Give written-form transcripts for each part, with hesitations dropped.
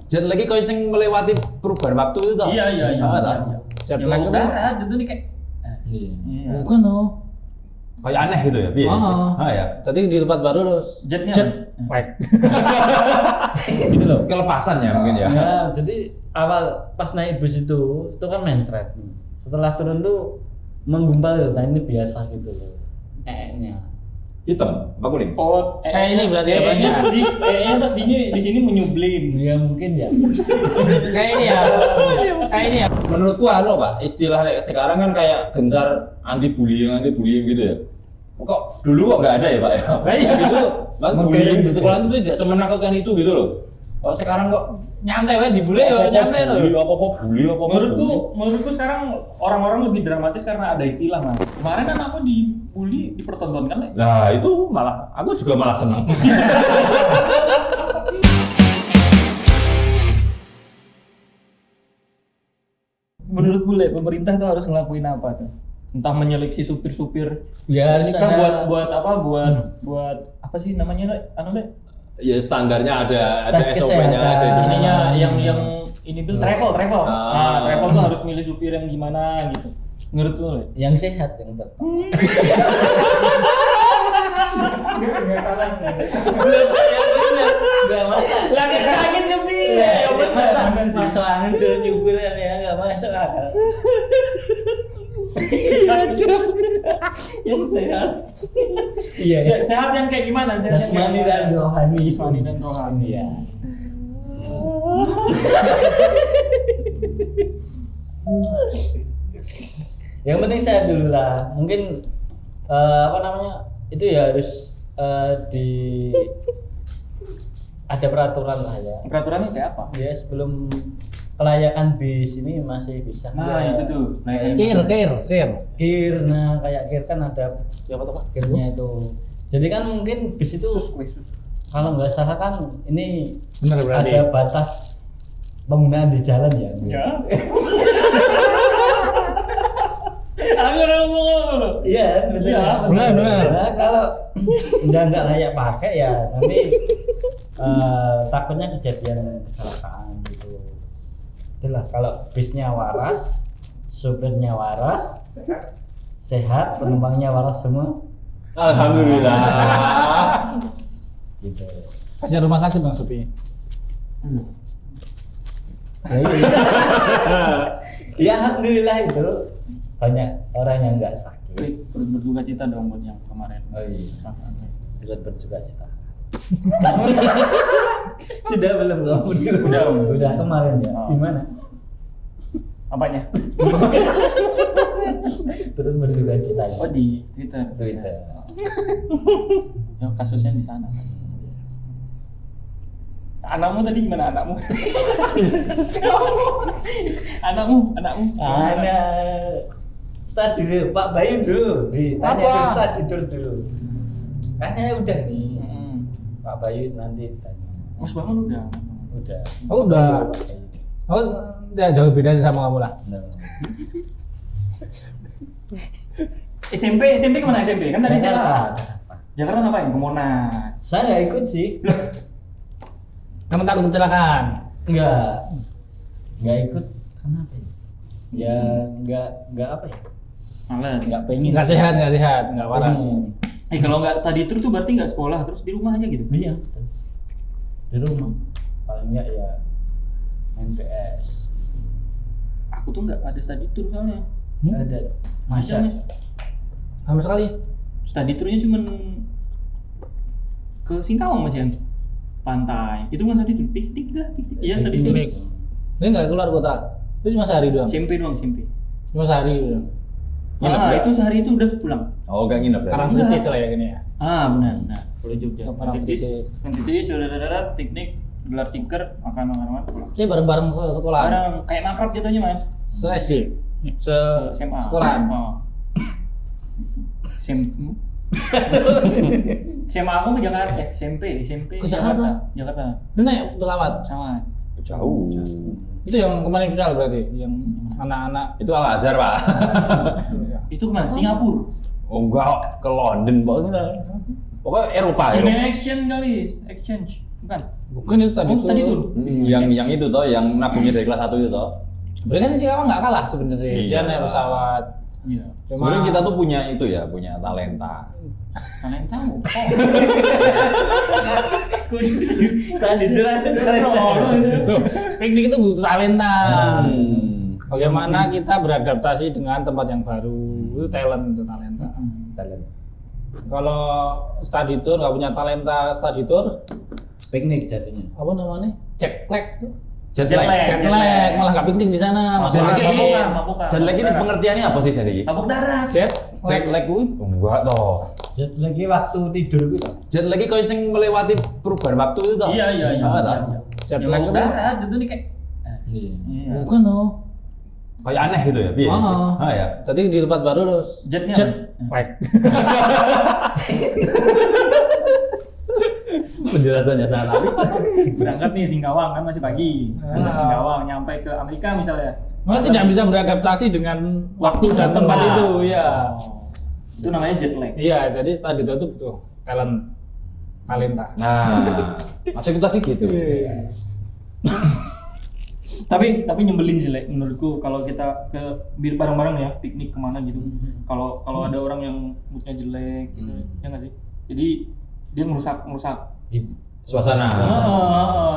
jet lagi kau sing melewati perubahan waktu itu tau? Iya. Jet Yang lag laut itu darat itu nih kayak. iya. Bukan loh. Kayak aneh gitu ya, biasa sih. Ya. Tadi di tempat baru terus Jetnya jet lag. Gitu loh. Kelepasan ya mungkin ya. Ya, jadi awal pas naik bus itu kan mentret. Setelah turun tuh menggumpal, nah ini biasa gitu loh. Nya. Hitam, apa kuning? Oh, Ini berarti apanya? Pas di sini menyublim. Ya mungkin ya. Kayak ini ya. Kayak ini ya. Menurutku Pak, istilah sekarang kan kayak gencar anti bullying gitu ya. Kok dulu kok nggak ada ya Pak ya? Kayak gitu, bullying di sekolah itu tidak semenakutkan itu gitu loh. Oh sekarang kok Nyantai wae dibully yo nyantai loh. bully apa? Menurutku sekarang orang-orang lebih dramatis karena ada istilah mas. Kemarin kan aku dibully dipertontonkan. Nah itu malah aku juga malah seneng. Menurut bule pemerintah tuh harus ngelakuin apa tuh? Entah menyeleksi supir-supir. Ya Ini kan buat apa? Buat apa sih namanya? Ya standarnya ada Tes SOP-nya kesehatan. ada. Ininya yang ini travel. Nah, travel tuh harus milih supir yang gimana gitu. Menurut lu? Le? yang sehat yang tetap. Enggak masak. Lagi sakit lebih. Ya bener. masak sih soalnya suruh nyupir kan ya enggak masuk akal. Yang sehat. Iya. Sehat yang kayak gimana? Sehat yang Jasmani dan rohani. Jasmani dan rohani. Iya. Yang penting sehat dulu lah. Mungkin apa namanya? Itu ya harus di ada peraturan lah ya. Peraturannya kayak apa? Ya sebelum kelayakan bis ini masih bisa. Nah, ya, itu tuh. Kir. Nah, kayak kir kan ada ya apa tuh Pak? Kirnya itu. Jadi kan mungkin bis itu Sus. kalau nggak salah kan ini Bener berarti. ada batas penggunaan di jalan ya. Ya. Aku ngomong apa lo? Iya, betul. Iya, benar. Nah, kalau udah nggak layak pakai ya nanti takutnya kejadian kecelakaan gitu. Itulah kalau bisnya waras, supirnya waras, sehat, penumpangnya waras semua. Alhamdulillah. Gitu. Kasih rumah sakit bang supirnya. Ya alhamdulillah itu banyak orang yang nggak sakit. Berduka cita dong buat yang kemarin. Oh iya. Turut berduka cita. Sudah belum kamu? Udah kemarin ya. Di mana? Apanya? Turut berduka cita. Oh di Twitter. Ya kasusnya di sana. Anakmu tadi gimana anakmu? anakmu. Anak. Tadi Pak Bayu dulu ditanya dulu. Kayaknya udah nih. Pak Bayu nanti tanya. Mas Bangun udah. Udah. Oh udah. Oh ya jauh beda sama kamu lah. SMP kemana SMP? Kan tadi Jakarta. Jakarta ngapain? Ke Monas. Saya nggak ikut sih. Kamu takut kecelakaan? Nggak ikut. Kenapa ya? Ya nggak apa ya? Males. Nggak pengen. Nggak sehat, nggak waras. Kalau nggak study tour tuh berarti nggak sekolah terus di rumah aja gitu? Iya. Betul. Di rumah. Paling nggak ya main PS. Aku tuh nggak ada study tour soalnya. Ada. Masa Mas? Sama sekali. Study tournya cuman ke Singkawang Mas yang pantai. Itu kan study tour. Piknik. Iya study tour. Piknik. Ini nggak keluar kota. Itu cuma sehari doang. SMP doang SMP. Cuma sehari doang. Itu sehari itu udah pulang. Oh gak nginep ya? Karang kritis lah ya gini ya. Benar. Boleh Jogja. Parang Kritis, piknik, gelar tikar, makan pulang. Ini bareng-bareng sekolah. Bareng kayak makrab jatuhnya Mas. Se SD. Se SMA. sekolahan. SMA aku ke Jakarta, SMP Ke Jakarta? Jakarta. Lu naik pesawat. Sama. Jauh. Itu yang kemarin viral berarti, yang anak-anak. Itu Al Azhar Pak. Itu kemana? Singapura. Oh enggak, ke London pokoknya. Pokoknya Eropa. Student action kali, exchange. Bukan. Bukan itu tadi Oh, tadi tuh. Yang itu toh, yang nabungnya dari kelas 1 itu toh. Sebenarnya kan Cikawang nggak kalah sebenarnya. Iya. Dia naik pesawat. Iya. Sebenarnya kita tuh punya itu ya, punya talenta. Kalian tahu. Tadi Tuh, piknik itu butuh talenta. Hmm. Bagaimana kita beradaptasi dengan tempat yang baru, itu talent, itu talenta. Kalau study tour nggak punya talenta study tour, piknik jadinya. apa namanya? Jet lag. Jet lag. Jet lag, malah nggak piknik di sana. Jet lag ini, Mabuk. jet lag ini pengertiannya apa sih jadi? Mabuk darat. Jet Jet lag kuwi enggak toh. Jet lagi waktu tidur gitu. Jet lag koyo sing melewati perubahan waktu itu toh. Iya. Ah, toh. jet Ya, lag mabuk itu darat itu nih kayak. Iya. bukan loh. Kayak aneh gitu ya, biasa sih. Oh. Ah ya. Tadi di tempat baru terus Jetnya jet apa? lag. Penjelasannya sangat apik. Berangkat nih Singkawang kan masih pagi. Berangkat Singkawang nyampe ke Amerika misalnya. Malah tidak bisa beradaptasi dengan waktu dan tempat itu, ya. Itu namanya jet lag. Iya, jadi study tour itu butuh talenta. Nah, maksudku tadi gitu. Tapi nyebelin sih, Le. Menurutku kalau kita ke bareng-bareng ya piknik kemana gitu. Kalau ada orang yang moodnya jelek gitu, ya nggak sih? Jadi dia ngerusak Suasana.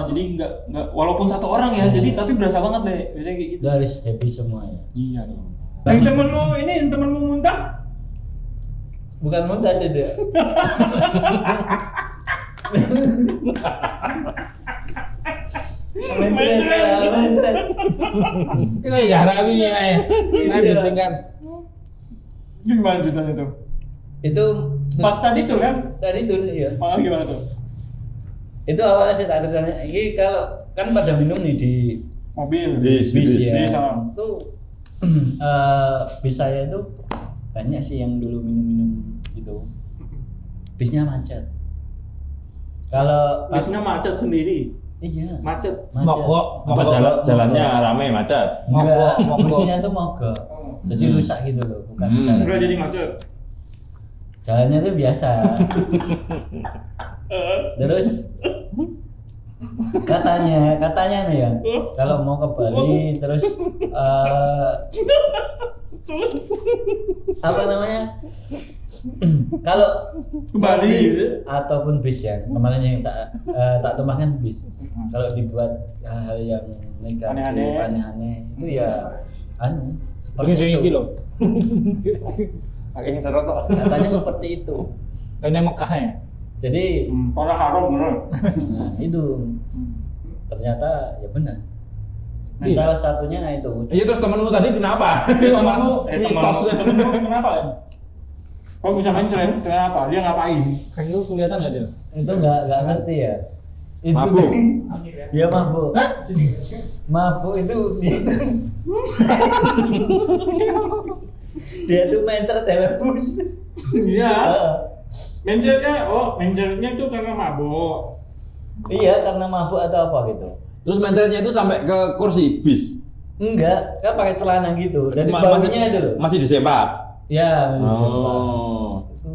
jadi nggak walaupun satu orang ya, jadi tapi berasa banget, Le. Biasanya kayak gitu. Lu harus happy semua ya. Iya dong. Yang temenmu muntah? Bukan muntah aja dia. Mentret. Itu kayak Harawi ya, tingkat. Gimana ceritanya tuh? Itu Pas tadi tuh kan? tadi dulu ya. Malah gimana tuh? Itu awalnya sih tak ceritanya. Ini kalau kan pada minum nih di Mobil. Bis. bis ya. Bis, ah. Itu bis saya itu banyak sih yang dulu minum-minum gitu. Bisnya macet. Kalau Bisnya macet sendiri. iya Macet. Mogok. Jalannya ramai macet. Enggak, Mogok. busnya tuh mogok. Jadi rusak gitu loh, bukan jalan. Udah jadi macet. Jalannya tuh biasa. Terus katanya nih ya, kalau mau ke Bali terus apa namanya? Kalau Bali. mobil ataupun bis ya, kemarin yang tak tumpahkan bis. Kalau dibuat hal-hal yang negatif, aneh-aneh itu ya Pakai seperti tinggi itu. loh. Akhirnya serot kok. Katanya seperti itu. Kayaknya Mekah ya. Jadi Soalnya haram bener. nah, itu ternyata ya benar. Nah, salah satunya itu. Iya, terus temenmu tadi kenapa? Temenmu kenapa ya? Kok bisa mencret? Kenapa? Dia ngapain? Kaki lu kelihatan nggak dia? Itu nggak ngerti ya. Itu Mabuk. ya mabuk. Mabuk itu dia tuh mencret dalam bus. Iya. Heeh. Mencretnya tuh karena mabuk. Iya karena mabuk atau apa gitu. Terus mentalnya itu sampai ke kursi bis. Enggak, kan pakai celana gitu. Jadi Ma- baunya itu loh. Masih disempat. Ya, Oh. itu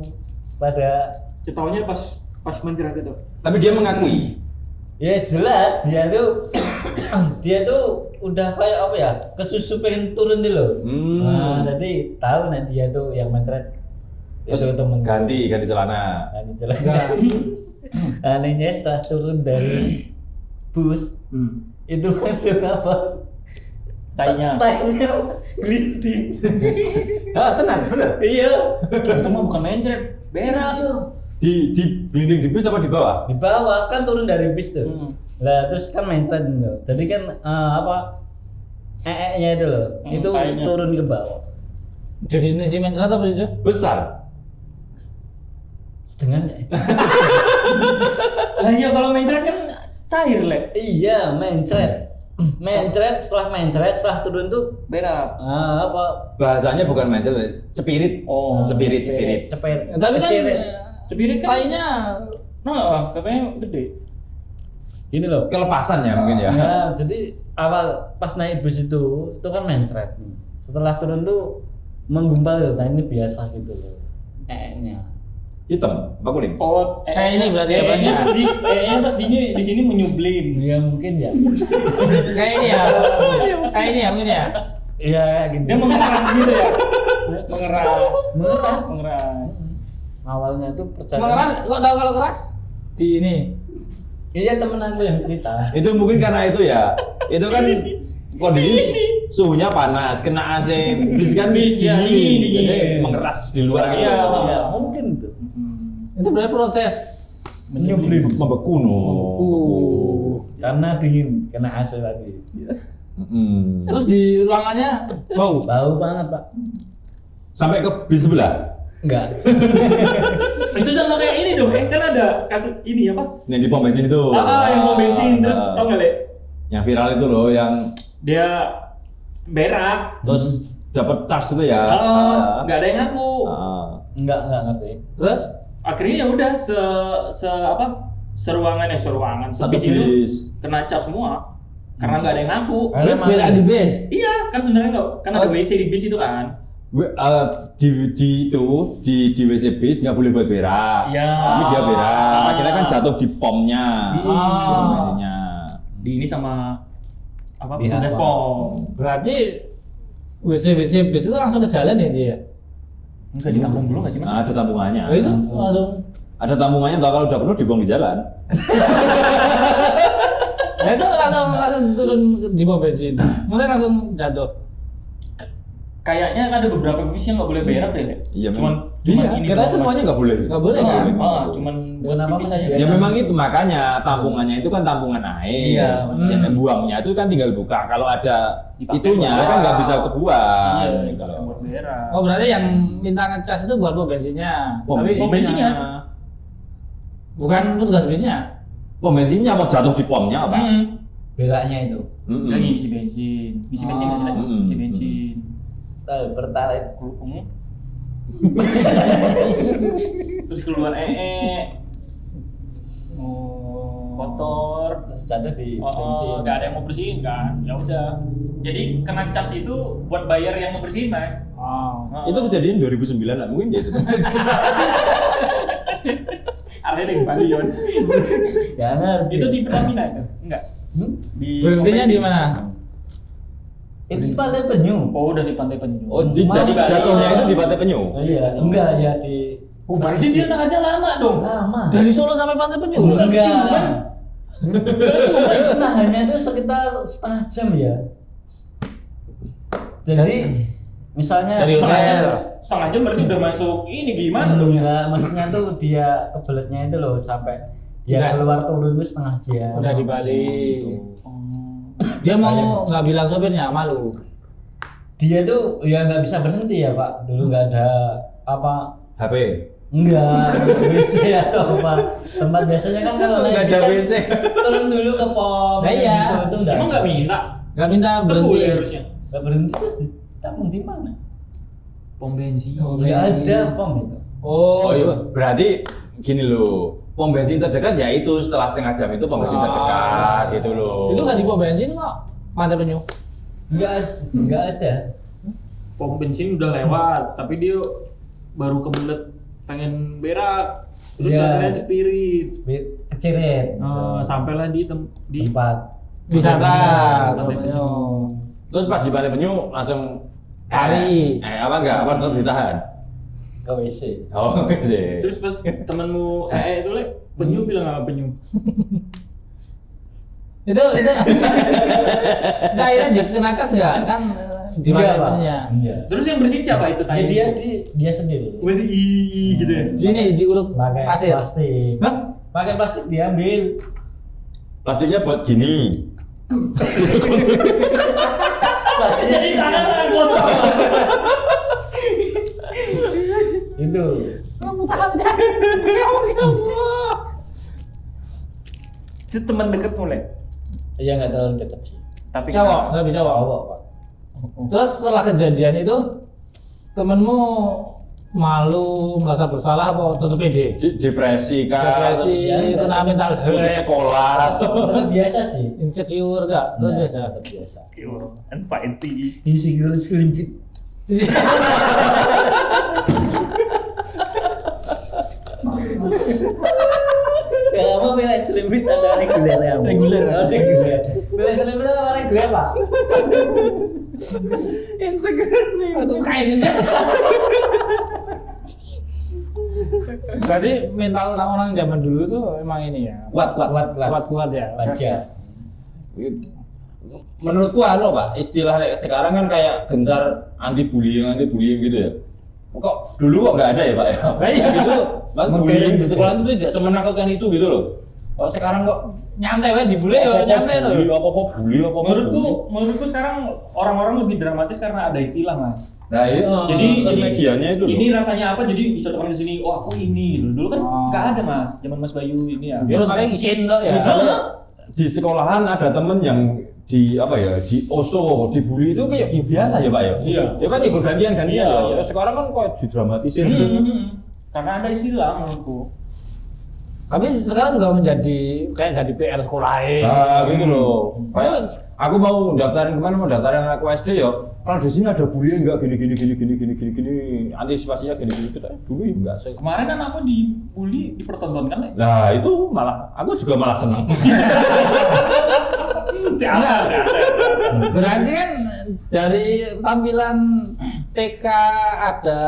pada Ketaunya pas mencret itu. Tapi dia mengakui. ya jelas dia tuh dia tuh udah kayak apa ya kesusu pengen turun dulu. Nah, jadi tahu nih dia tuh yang mencret Terus itu temen ganti celana. Nah, jelas. Anehnya setelah turun dari bus itu langsung apa? Tainya. Tainya gliding. Ah, tenang, bener. Iya. Itu mah bukan mencret, berak. Di blinding di bis apa di bawah? Di bawah kan turun dari bis tuh. Lah terus kan mencret gitu. Jadi kan apa? nya itu loh. Itu tainya. turun ke bawah. Definisi mencret apa sih? Besar. Setengahnya. Lah iya kalau mencret kan cair, Le. Iya, mencret. Mencret setelah turun tuh Berak. apa? Bahasanya bukan mental, cepirit. Oh, cepirit. Cepet. Tapi kan Kecirit. Cepirit kan. tainya Nah, katanya gede. Gini loh. Kelepasan ya mungkin ya. Nah, jadi awal pas naik bus itu kan mencret. Setelah turun tuh menggumpal tuh, nah ini biasa gitu loh. nya. Hitam, apa kuning? Oh, Ini berarti apanya? Pas di sini menyublim. Ya mungkin ya. Kayak ini ya. Kayak ini ya mungkin ya. Iya gitu. Dia mengeras gitu ya. Mengeras. Awalnya tuh percaya. Mengeras, kok tahu kalau keras? Di ini. Iya temen aku yang cerita. Itu mungkin karena itu ya. Itu kan kondisi suhunya panas, kena AC, bis kan ya, dingin, dingin. jadi mengeras di luar gitu. Iya, mungkin tuh. Itu berarti proses Menyublim. Membeku no. Karena dingin kena AC lagi. Mm-mm. Terus di ruangannya bau. Bau banget, Pak. Sampai ke bis sebelah. Enggak. Itu sama kayak ini dong. Kan ada kasus ini apa? Yang di pom bensin itu. Yang mau bensin terus tau nggak Le? Yang viral itu loh, yang Dia berak. terus dapat charge itu ya. Nggak ada yang ngaku. Enggak ngerti. Terus Akhirnya ya udah seruangan Satu sebis itu bis. kena cas semua. Karena nggak ada yang ngaku. beda di bis. Iya, kan sebenarnya nggak, kan ada WC di bis itu kan. Di WC bis nggak boleh buat berak. Iya. Tapi dia berak. Akhirnya kan jatuh di pomnya. Di pom bensinnya. Di ini sama apa? Pihak Petugas pom. Berarti WC bis itu langsung ke jalan ya dia. Enggak ditampung dulu nggak sih Mas? Nah, ada tambungannya. Oh, itu langsung. Ada tambungannya, kalau udah penuh dibuang di jalan. Ya itu langsung turun di pom bensin. Mungkin langsung jatuh. Kayaknya ada beberapa bis yang nggak boleh berak deh. Le. Iya, Cuman Iya, ini Katanya doang, semuanya Mas. nggak boleh. Nggak boleh kan? Cuman buat Kenapa pipis Mas? aja. Ya memang itu makanya tampungannya itu kan tampungan air. Iya, Dan buangnya itu kan tinggal buka. Kalau ada Dipakai itunya buat- kan nggak bisa kebuang. Iya, Kalau buat berak. Oh berarti yang minta ngecas itu buat pom bensinnya. pom Tapi bensinnya. bukan petugas bisnya. Pom bensinnya mau jatuh di pomnya apa? Beraknya itu. Mm-mm. Lagi ngisi bensin nggak sih lagi? Mm-mm. Ngisi bensin. Pertalite. Terus keluar kotor. Terus jatuh di bensin. Nggak ada yang mau bersihin kan? Ya udah. Jadi kena cas itu buat bayar yang mau bersihin Mas. Oh. Itu kejadian 2009 lah mungkin ya itu. Ada yang Bali Yon. Ya ngerti. Itu di Pertamina itu? Enggak. Di Berhentinya pom di bensin. mana? Itu Pantai Penyu. Oh, udah di Pantai Penyu. Oh, jadi jatuhnya itu di Pantai Penyu. Iya, enggak ya di Oh, berarti dia nahannya lama dong. lama. Dari Solo sampai Pantai Penyu. Enggak. cuman. Itu nahannya itu sekitar setengah jam ya. Jadi misalnya Dari hotel. Setengah jam berarti udah masuk ini gimana dong ya? enggak, maksudnya tuh dia kebeletnya itu loh sampai dia Udah. keluar turun itu setengah jam. Udah di Bali. Dia mau nggak bilang sopirnya, malu. Dia tuh ya nggak bisa berhenti ya Pak. Dulu nggak ada apa HP. enggak WC atau apa tempat biasanya kan kalau Nggak naik ada bis WC. kan turun dulu ke pom. Nah, iya. Itu udah Emang nggak minta? Nggak minta Kan berhenti. boleh harusnya. nggak berhenti terus ditampung di mana? Pom bensin. Nggak ada pom itu. Oh, Oh iya, berarti gini loh. Pom bensin terdekat ya itu setelah setengah jam itu pom bensin terdekat gitu loh. itu nggak di pom bensin kok. Pantai Penyu. Nggak ada. Pom bensin udah lewat, tapi dia baru kebelet pengen berak. Terus Iya. akhirnya cepirit. Kecirit. Sampailah di Tempat. Wisata. Pantai Penyu. Terus pas di Pantai Penyu langsung Lari. apa enggak? Apa tetap ditahan? Ke WC. Oh, sih. Terus pas temenmu itu Le, penyu bilang apa penyu? Itu nah, akhirnya dia kena cas nggak kan di Enggak, Pantai Pak. Penyunya. Enggak. Terus yang bersihin siapa itu Ya, tadi? dia sendiri. masih gitu ya. Sini diurut Pakai pasir. plastik. Hah? Pakai plastik diambil. Plastiknya buat gini. Plastiknya Jadi tangan kosong. itu. Kamu tahan jangan. Itu teman deket mulai. Iya nggak terlalu dekat sih. Tapi Cowok, tapi cowok. Cowok Pak. Terus setelah kejadian itu temenmu malu, merasa bersalah apa tutup pede? Depresi kan. Depresi, ya, kena mental Putus health, sekolah. Tetap biasa sih. insecure enggak? Itu biasa. Tetap biasa. anxiety. Insecure selimpit. Kamu pilih slim fit atau reguler ya? Reguler. Oh, reguler. Pilih slim fit atau reguler, Pak? Itu kain aja. Berarti mental orang-orang zaman dulu tuh emang ini ya. Kuat. Kuat ya. Baja. Menurutku Pak, istilah sekarang kan kayak gencar anti bullying gitu ya. Kok dulu kok nggak ada ya Pak ya? Kayak gitu, bullying di sekolah itu tidak semenakutkan itu gitu loh. Kok sekarang kok Nyantai wae dibully ya, nyantai tuh. bully apa Menurutku sekarang orang-orang lebih dramatis karena ada istilah, Mas. Nah iya, Jadi medianya itu loh. ini rasanya apa? Jadi dicocokkan ke sini. Oh, aku ini. Dulu kan nggak ada, Mas. Zaman Mas Bayu ini ya. Terus paling isin lo ya. Misalnya di sekolahan ada temen yang di oso, dibully itu kayak biasa ya Pak ya? Iya. Ya kan ikut gantian Iya. ya. Sekarang kan kok didramatisir. Karena ada istilah menurutku. Tapi sekarang juga menjadi kayak jadi PR sekolahin. Nah gitu loh. Kayak aku mau daftarin aku SD ya. Kalau di sini ada bullying enggak gini antisipasinya gini kita dulu ya enggak sih. Kemarin kan aku dibully dipertontonkan ya. Nah itu aku juga malah senang. Berarti kan dari tampilan TK ada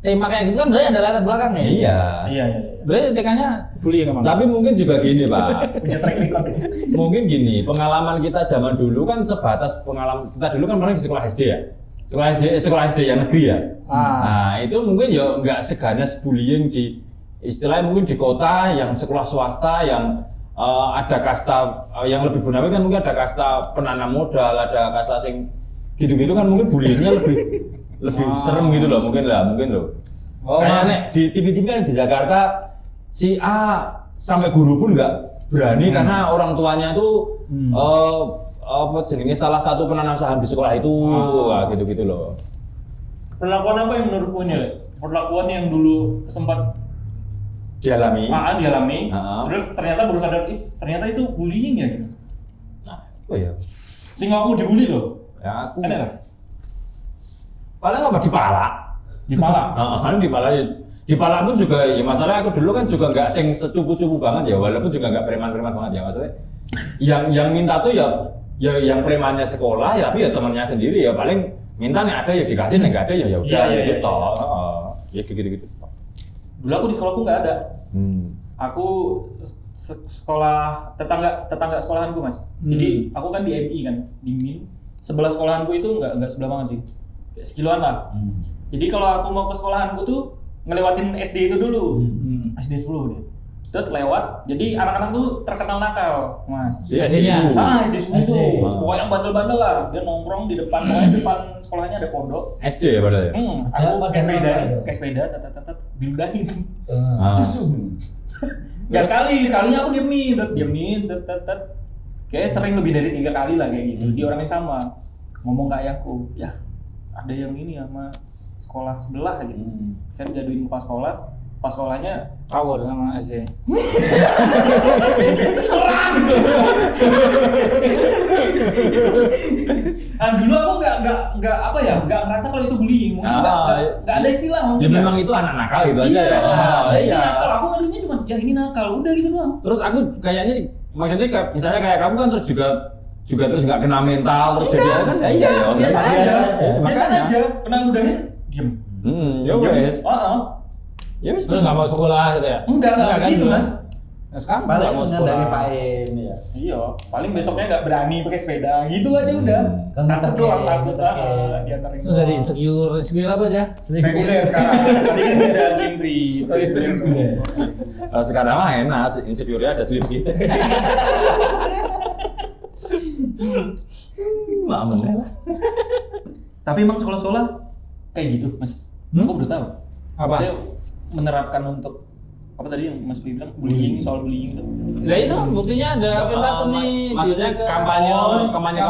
tema kayak gitu kan berarti ada latar belakangnya. Iya. Berarti TK-nya bullying kemana? Tapi mungkin juga gini Pak. Punya track record. Mungkin gini, pengalaman kita zaman dulu kan sebatas pengalaman kita dulu kan pernah di sekolah SD ya. Sekolah SD yang negeri ya. Nah, itu mungkin ya nggak seganas bullying di istilahnya mungkin di kota yang sekolah swasta yang ada kasta yang lebih benar kan mungkin ada kasta penanam modal, ada kasta sing gitu-gitu kan mungkin bullyingnya lebih serem gitu loh mungkin loh. Kayak di TV-TV kan di Jakarta si A sampai guru pun nggak berani karena orang tuanya tuh salah satu penanam saham di sekolah itu gitu loh. Perlakuan apa yang menurutku ini, Le? Perlakuan yang dulu sempat dialami. Terus ternyata baru sadar, ternyata itu bullying ya gitu. Nah, oh iya. Sehingga aku dibully loh. Ya aku. Ada nggak? Paling apa dipala? Dipala pun juga ya masalah aku dulu kan juga nggak sing secupu-cupu banget ya walaupun juga nggak preman-preman banget ya maksudnya. Yang minta tuh ya yang premannya sekolah ya tapi ya temannya sendiri ya paling minta nih ada ya dikasih nih nggak ada ya udah gitu. Ya gitu. Dulu aku di sekolahku nggak ada. Aku sekolah tetangga sekolahanku Mas. Jadi aku kan di MI kan di MIN. Sebelah sekolahanku itu nggak sebelah banget sih. Kayak sekiloan lah. Jadi kalau aku mau ke sekolahanku tuh ngelewatin SD itu dulu. SD 10 deh. Terus lewat. Jadi anak-anak tuh terkenal nakal, Mas. SD-nya. SD 10 tuh. Pokoknya yang bandel-bandel lah. Dia nongkrong di depan, pokoknya di depan sekolahnya ada pondok. SD ya padahal ya. Aku pakai sepeda, tat diludahin. Gak sekalinya aku diemin, tat. Kayak sering lebih dari 3 kali lah kayak gitu. Dia orang yang sama. Ngomong ke ayahku, ya ada yang ini sama sekolah sebelah gitu. Saya diaduin pas sekolahnya Power sama SD. Dulu aku nggak apa ya, nggak ngerasa kalau itu bullying. Mungkin nggak ada istilah mungkin. Ya memang itu anak nakal gitu aja ya. Iya. Kalau aku ngadunya cuma ya ini nakal, udah gitu doang. Terus aku kayaknya maksudnya misalnya kayak kamu kan terus juga terus nggak kena mental terus jadi kan ya biasa aja. Pernah ludahin diem. Ya wes. Ya wis. Terus nggak mau sekolah gitu ya? Enggak gitu Mas. Nah, sekarang Paling nggak mau sekolah. dari Pak Em ya. Iya, paling besoknya nggak berani pakai sepeda, gitu aja udah. Takut doang, takut diantarin. Terus dari insecure apa aja? Reguler sekarang. Tadi kan udah slim fit. Sekarang mah enak, insecure-nya ada sedikit. Mamen lah. Tapi emang sekolah-sekolah kayak gitu, Mas. Aku baru tahu. Apa? Saya menerapkan untuk apa tadi yang Mas Bi bilang bullying, soal bullying itu. Lah itu buktinya ada pentas seni. Maksudnya kampanye sekolah kan. Kampanye.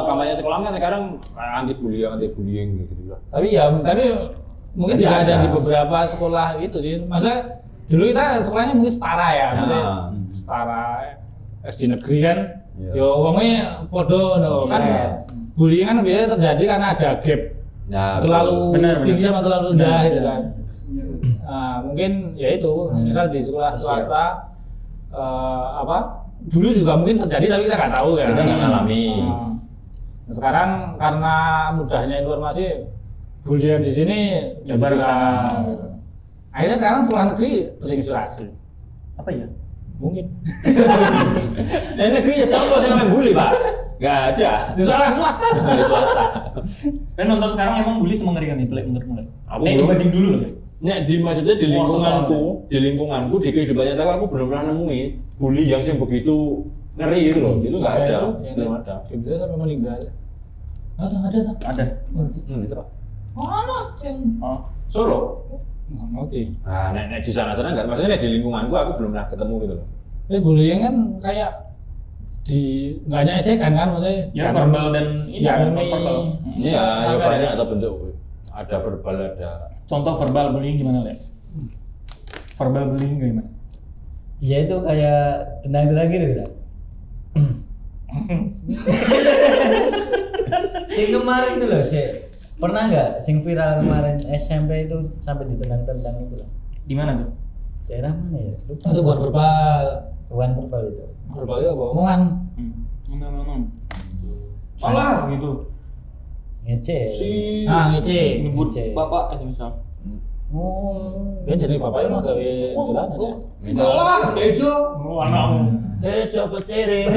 Kampanye sekolah kan sekarang anti bullying gitu lah. Tapi mungkin tidak ada di beberapa sekolah gitu sih. Maksudnya dulu kita sekolahnya mungkin setara ya. Setara SD negeri kan. Yo wongnya podo no kan. Bullying kan biasanya terjadi karena ada gap Nah, terlalu benar, tinggi sama terlalu rendah Benar, gitu benar. kan. Nah, mungkin ya itu misal di sekolah swasta apa dulu juga mungkin terjadi tapi kita nggak tahu ya. Kita nggak ngalami. Nah, sekarang karena mudahnya informasi bullying di sini Nyebar ke sana. Akhirnya sekarang sekolah negeri berinspirasi. Apa ya? Mungkin. Nah, negeri ya siapa yang main bully, Pak? Nggak ada. Di sekolah swasta. Di swasta. Kan nonton sekarang emang bully semengerikan itu menurutmu kan? Aku Nek belum. dibanding dulu loh ya. Nah, maksudnya di lingkunganku, di kehidupan nyata aku belum pernah nemui bully yang begitu ngeri gitu loh. Itu nggak ada, belum ada. Bisa sampai meninggal. Ah, ada tak? Ada. Gitu, Pak. Mana yang Oh. Solo. nggak ngerti. Nah, nek di sana-sana nggak, maksudnya di lingkunganku aku belum pernah ketemu gitu loh. Tapi bullying kan kayak di nggak hanya ejekan kan maksudnya Ya verbal dan ini ya, non verbal. Iya, ya Apa banyak ada? atau bentuk ada verbal ada. Contoh verbal bullying gimana Le? Verbal bullying gimana? Ya itu kayak tendang-tendang gitu kan. Sing kemarin itu loh, sih. Pernah nggak sing viral kemarin SMP itu sampai ditendang-tendang itu loh. Di mana tuh? Daerah mana ya? Lupa. itu bukan verbal. Bukan verbal itu. Verbal itu apa? Omongan. Ngomong. Salah gitu. Ngece. Nah, ngece. Nyebut Ngece. bapak aja misal. Oh. Dia jadi bapaknya mah gawe jalan. Misalnya, Salah, Bejo. Oh, anakmu. coba ciri.